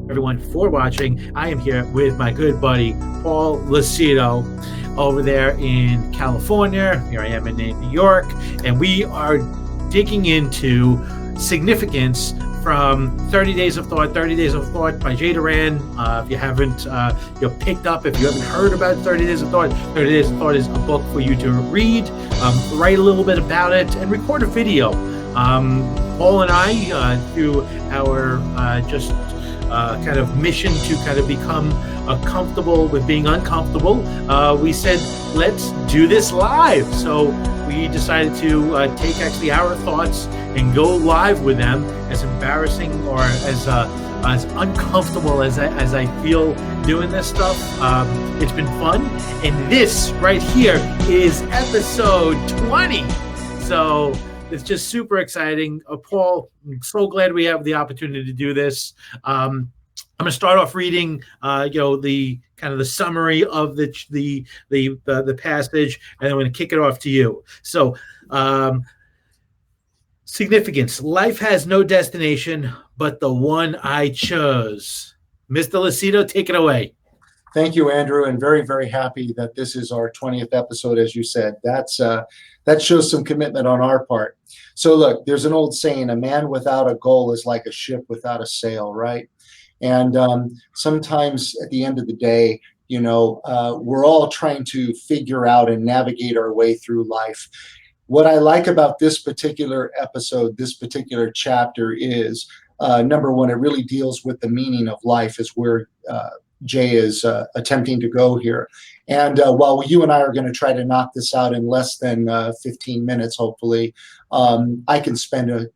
everyone for watching. I am here with my good buddy Paul Lucido over there in California. Here I am in New York, and we are digging into significance from 30 Days of Thought, 30 Days of Thought by Doran. If you haven't picked up, if you haven't heard about 30 Days of Thought, 30 Days of Thought is a book for you to read, write a little bit about it, and record a video. Paul and I, through our kind of mission to kind of become comfortable with being uncomfortable, we said, let's do this live. So we decided to take actually our thoughts and go live with them, as embarrassing or as uncomfortable as I feel doing this stuff. It's been fun. And this right here is episode 20. So it's just super exciting. Paul, I'm so glad we have the opportunity to do this. I'm going to start off reading, the kind of the summary of the passage, and I'm going to kick it off to you. So, significance. Life has no destination but the one I chose. Mr. Lucido, take it away. Thank you, Andrew, and very, very happy that this is our 20th episode, as you said. That shows some commitment on our part. So look, there's an old saying, a man without a goal is like a ship without a sail, right? And sometimes at the end of the day, we're all trying to figure out and navigate our way through life. What I like about this particular episode, this particular chapter is, number one, it really deals with the meaning of life, is where Jay is attempting to go here. And while you and I are going to try to knock this out in less than 15 minutes, hopefully, I can spend a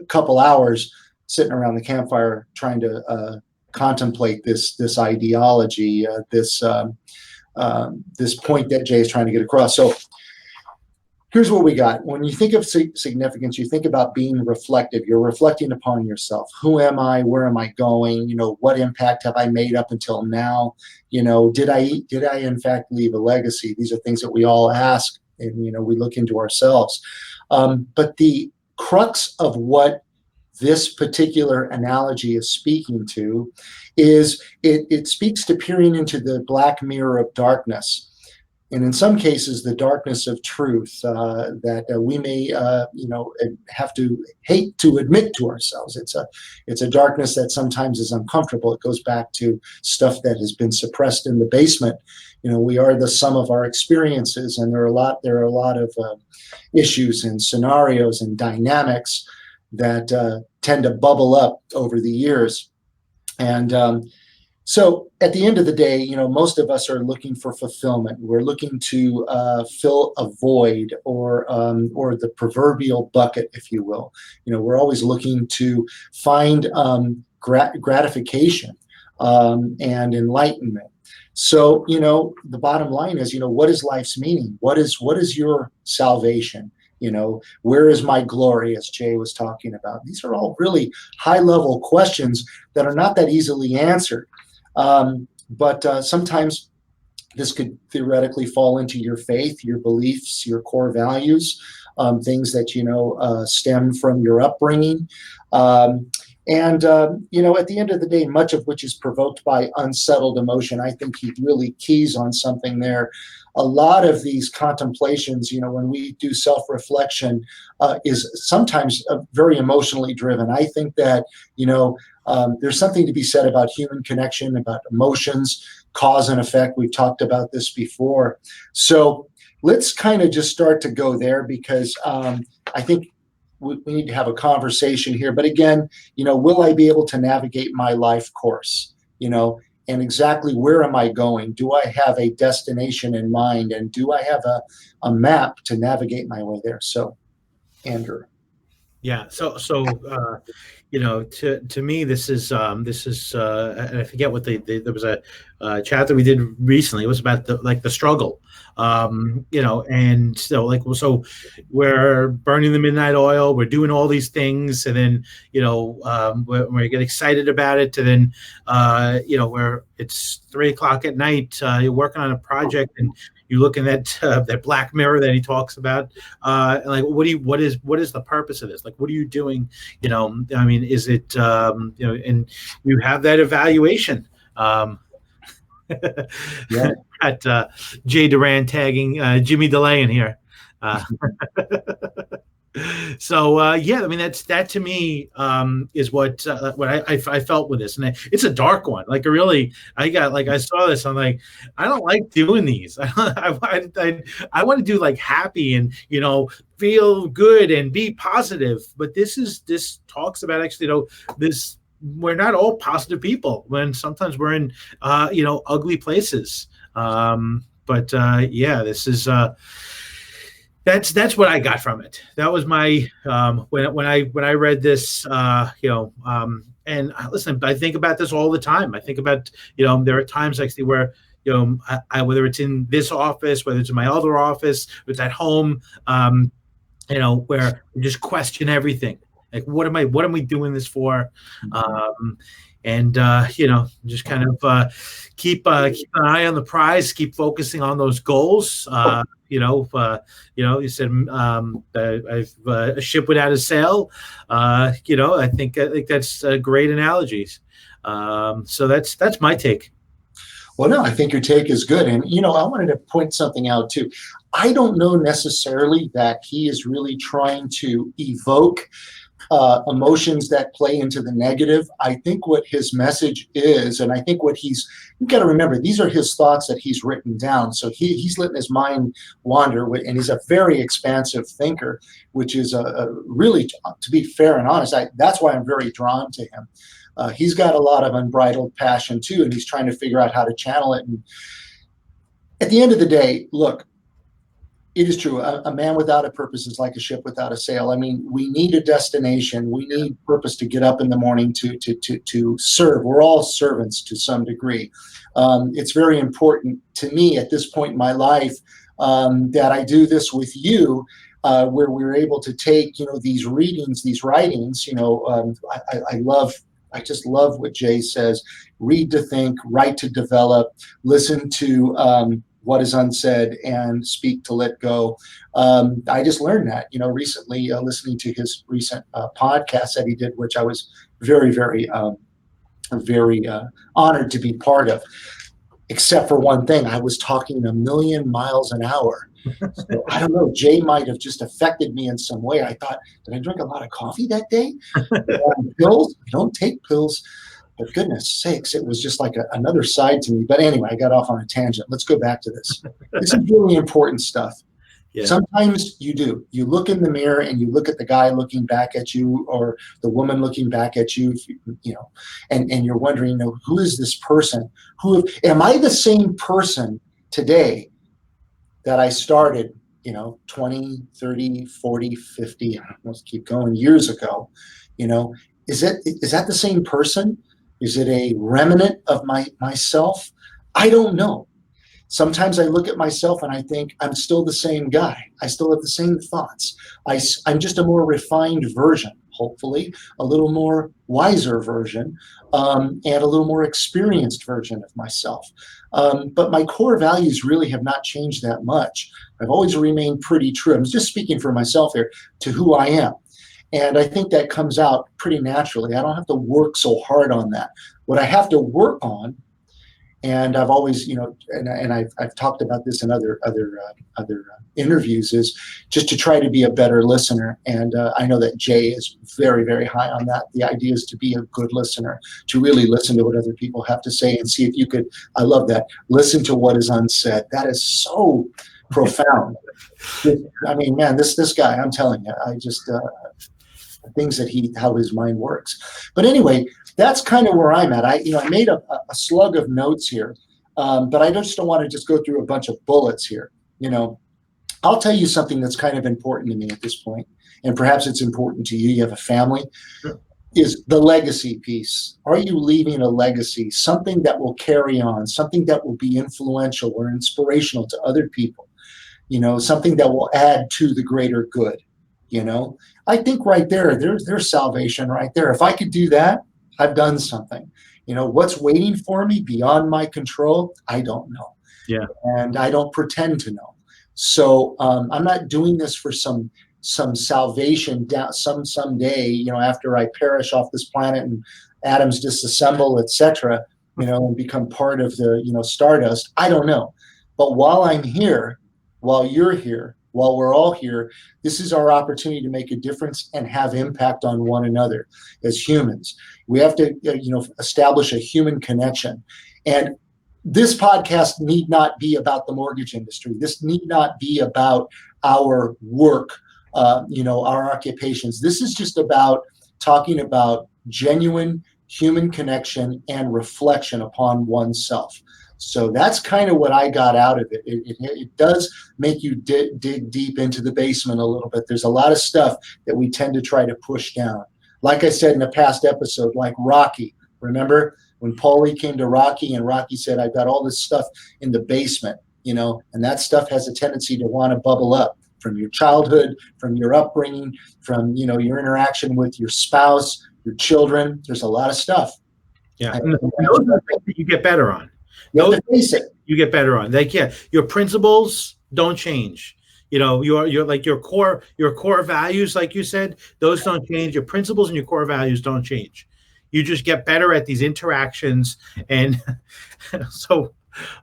couple hours sitting around the campfire trying to contemplate this ideology, this point that Jay is trying to get across. So here's what we got. When you think of significance, you think about being reflective. You're reflecting upon yourself. Who am I? Where am I going? What impact have I made up until now? Did I in fact leave a legacy? These are things that we all ask, and we look into ourselves. But the crux of what this particular analogy is speaking to is it speaks to peering into the black mirror of darkness. And in some cases, the darkness of truth that we may, have to hate to admit to ourselves. It's a darkness that sometimes is uncomfortable. It goes back to stuff that has been suppressed in the basement. We are the sum of our experiences, and there are a lot of issues and scenarios and dynamics that tend to bubble up over the years. And so at the end of the day, most of us are looking for fulfillment. We're looking to fill a void or the proverbial bucket, if you will. We're always looking to find gratification and enlightenment. So, the bottom line is, what is life's meaning? What is your salvation? Where is my glory, as Jay was talking about? These are all really high-level questions that are not that easily answered. But sometimes this could theoretically fall into your faith, your beliefs, your core values, things that, stem from your upbringing. At the end of the day, much of which is provoked by unsettled emotion. I think he really keys on something there. A lot of these contemplations, when we do self-reflection, is sometimes very emotionally driven. I think that, there's something to be said about human connection, about emotions, cause and effect. We've talked about this before. So let's kind of just start to go there, because I think we need to have a conversation here. But again, will I be able to navigate my life course? And exactly where am I going? Do I have a destination in mind? And do I have a map to navigate my way there? So, Andrew. Yeah. So to me, this is and I forget what there was a chapter we did recently. It was about the struggle, and so we're burning the midnight oil. We're doing all these things, and then we get excited about it, and then where it's 3:00 at night, you're working on a project, and you look in that black mirror that he talks about, and like, what is the purpose of this? Like, what are you doing? I mean, is it, and you have that evaluation. Yeah. At Jay Doran tagging Jimmy DeLay in here. So yeah, I mean, that to me is what I felt with this, and it's a dark one. Like, I saw this, I'm like, I don't like doing these. I want to do like happy and feel good and be positive, but this talks about, actually, this, we're not all positive people, when sometimes we're in ugly places. But yeah, this is that's what I got from it. That was my when I read this, and listen, I think about this all the time. I think about, there are times actually where, whether it's in this office, whether it's in my other office, whether it's at home, where you just question everything. Like, what am I doing this for? And just kind of keep an eye on the prize, keep focusing on those goals. You said, I've a ship without a sail. I think that's great analogies. So that's my take. Well, no, I think your take is good. And, I wanted to point something out too. I don't know necessarily that he is really trying to evoke emotions that play into the negative. I think what his message is, and I think you've got to remember, these are his thoughts that he's written down. So he's letting his mind wander, and he's a very expansive thinker, which is really, to be fair and honest, that's why I'm very drawn to him. He's got a lot of unbridled passion too, and he's trying to figure out how to channel it. And at the end of the day, look, it is true. A man without a purpose is like a ship without a sail. I mean, we need a destination. We need purpose to get up in the morning to serve. We're all servants to some degree. It's very important to me at this point in my life that I do this with you, where we're able to take, these readings, these writings. I just love what Jay says: read to think, write to develop, listen to what is unsaid, and speak to let go. I just learned that, recently, listening to his recent podcast that he did, which I was very, very, very honored to be part of. Except for one thing, I was talking a million miles an hour. So I don't know, Jay might have just affected me in some way. I thought, did I drink a lot of coffee that day? Pills? I don't take pills. But goodness sakes, it was just like another side to me. But anyway, I got off on a tangent. Let's go back to this. This is really important stuff. Yeah. Sometimes you do. You look in the mirror and you look at the guy looking back at you, or the woman looking back at you, and you're wondering, who is this person? Am I the same person today that I started, 20, 30, 40, 50, let's keep going, years ago? Is that the same person? Is it a remnant of myself? I don't know. Sometimes I look at myself and I think I'm still the same guy. I still have the same thoughts. I'm just a more refined version, hopefully, a little more wiser version, and a little more experienced version of myself. But my core values really have not changed that much. I've always remained pretty true. I'm just speaking for myself here, to who I am. And I think that comes out pretty naturally. I don't have to work so hard on that. What I have to work on, and I've always, and I've talked about this in other interviews, is just to try to be a better listener. And I know that Jay is very, very high on that. The idea is to be a good listener, to really listen to what other people have to say and see if you could, I love that, listen to what is unsaid. That is so profound. I mean, man, this guy, I'm telling you, I just, things that how his mind works. But anyway, that's kind of where I'm at. I made a slug of notes here, but I just don't want to just go through a bunch of bullets here. I'll tell you something that's kind of important to me at this point, and perhaps it's important to you. You have a family. Sure. Is the legacy piece. Are you leaving a legacy, something that will carry on, something that will be influential or inspirational to other people, something that will add to the greater good? I think right there's salvation right there. If I could do that, I've done something. What's waiting for me beyond my control, I don't know. Yeah. and I don't pretend to know. So I'm not doing this for some salvation down someday, after I perish off this planet and atoms disassemble, etc., and become part of the, stardust. I don't know. But while I'm here, while you're here, while we're all here, this is our opportunity to make a difference and have impact on one another as humans. We have to, establish a human connection. And this podcast need not be about the mortgage industry. This need not be about our work, our occupations. This is just about talking about genuine human connection and reflection upon oneself. So that's kind of what I got out of it. It does make you dig deep into the basement a little bit. There's a lot of stuff that we tend to try to push down. Like I said in a past episode, like Rocky, remember? When Paulie came to Rocky and Rocky said, I've got all this stuff in the basement, and that stuff has a tendency to want to bubble up from your childhood, from your upbringing, from, your interaction with your spouse, your children. There's a lot of stuff. Yeah. And those are the things that you get better on. You have to face it. You get better on. Your principles don't change. You're like your core values, like you said, those don't change. Your principles and your core values don't change. You just get better at these interactions. And so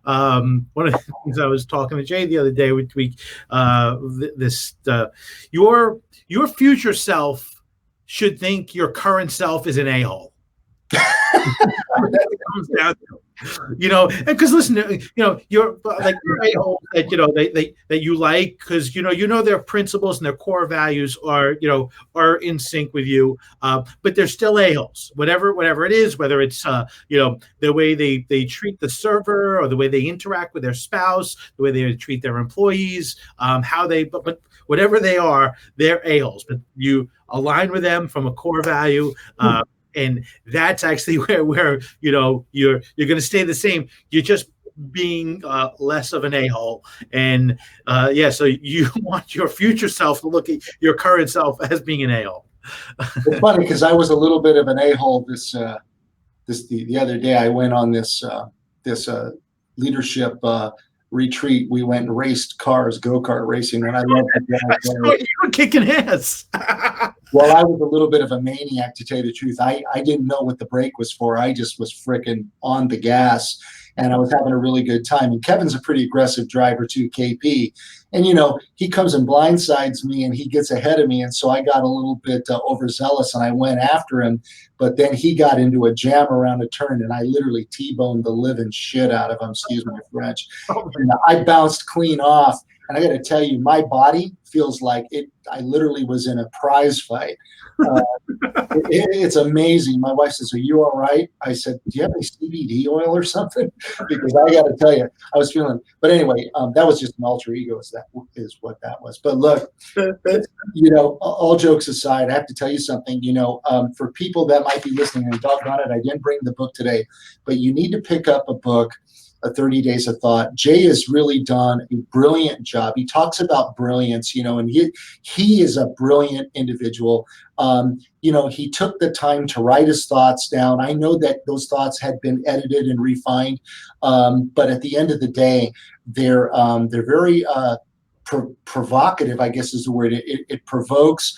one of the things I was talking to Jay the other day, your future self should think your current self is an a-hole. It comes down to, and because listen, you're like a-holes that that you like, because their principles and their core values are in sync with you, but they're still a-holes, whatever it is, whether it's the way they treat the server, or the way they interact with their spouse, the way they treat their employees, but whatever they are, they're a-holes, but you align with them from a core value. And that's actually where you're going to stay the same. You're just being less of an a-hole. And so you want your future self to look at your current self as being an a-hole. It's funny because I was a little bit of an a-hole the other day. I went on this leadership retreat. We went and raced cars, go-kart racing, and I love that. You were kicking ass. Well, I was a little bit of a maniac, to tell you the truth. I didn't know what the brake was for. I just was freaking on the gas, and I was having a really good time. And Kevin's a pretty aggressive driver too, KP. And, he comes and blindsides me, and he gets ahead of me. And so I got a little bit overzealous, and I went after him. But then he got into a jam around a turn, and I literally T-boned the living shit out of him, excuse my French. And I bounced clean off. And I got to tell you, my body feels like I literally was in a prize fight. It's amazing. My wife says, "Are you all right?" I said, "Do you have any CBD oil or something?" Because I got to tell you, I was feeling. But anyway, that was just an alter ego. That is what that was. But look, all jokes aside, I have to tell you something. For people that might be listening, and doggone it, I didn't bring the book today, but you need to pick up a book. 30 Days of Thought. Jay has really done a brilliant job. He talks about brilliance, and he is a brilliant individual. He took the time to write his thoughts down. I know that those thoughts had been edited and refined, but at the end of the day, they're very provocative, I guess is the word. It provokes.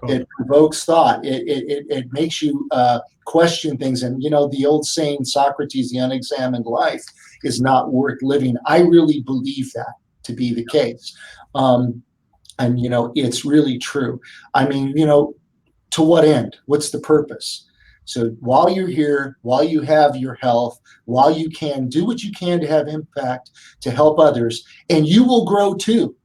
It provokes thought. It makes you question things. And, the old saying, Socrates, the unexamined life is not worth living. I really believe that to be the case. And, it's really true. I mean, to what end? What's the purpose? So while you're here, while you have your health, while you can do what you can to have impact, to help others, and you will grow too.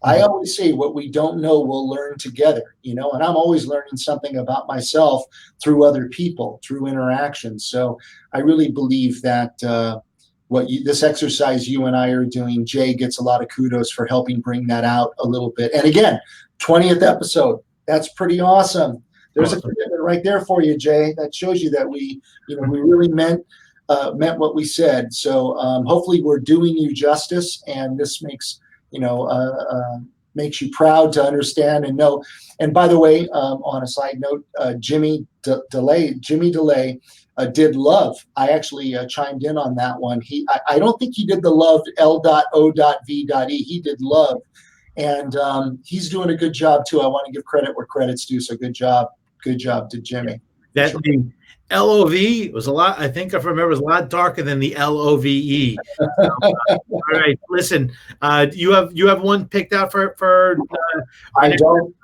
I always say what we don't know, we'll learn together, and I'm always learning something about myself through other people, through interactions. So I really believe that this exercise you and I are doing, Jay gets a lot of kudos for helping bring that out a little bit. And again, 20th episode, that's pretty awesome. There's a commitment right there for you, Jay. That shows you that we really meant what we said. So hopefully we're doing you justice, and this makes you proud to understand and know. And by the way, on a side note, Jimmy DeLay, did love. I actually chimed in on that one. I don't think he did the love L.O.V.E. He did love, and he's doing a good job too. I want to give credit where credit's due. So good job to Jimmy. That the LOV was a lot. I think if I remember, it was a lot darker than the LOVE. All right, listen. You have one picked out for. I don't.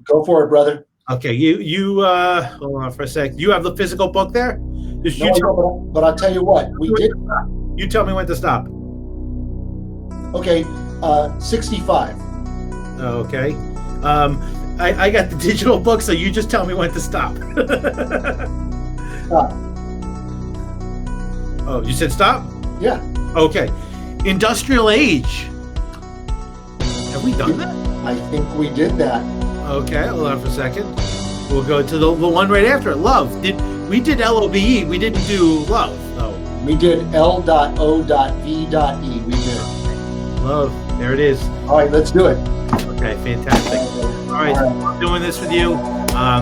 Go for it, brother. Okay, you hold on for a sec. You have the physical book there? But I'll tell you what, we did. You tell me when to stop. Okay, 65. Okay. I got the digital book, so you just tell me when to stop. Stop. Oh, you said stop? Yeah. Okay. Industrial age. Have we done that? I think we did that. Okay, hold on for a second. We'll go to the one right after it. Love. We did LOVE. We didn't do love. Oh. We did L.O.V.E. We did. Love. There it is. All right, let's do it. Okay, fantastic. All right, I'm doing this with you.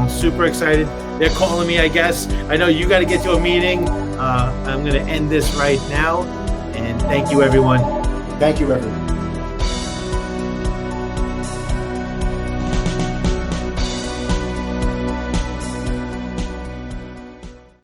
Super excited. They're calling me, I guess. I know you got to get to a meeting. I'm going to end this right now. And thank you, everyone. Thank you, everyone.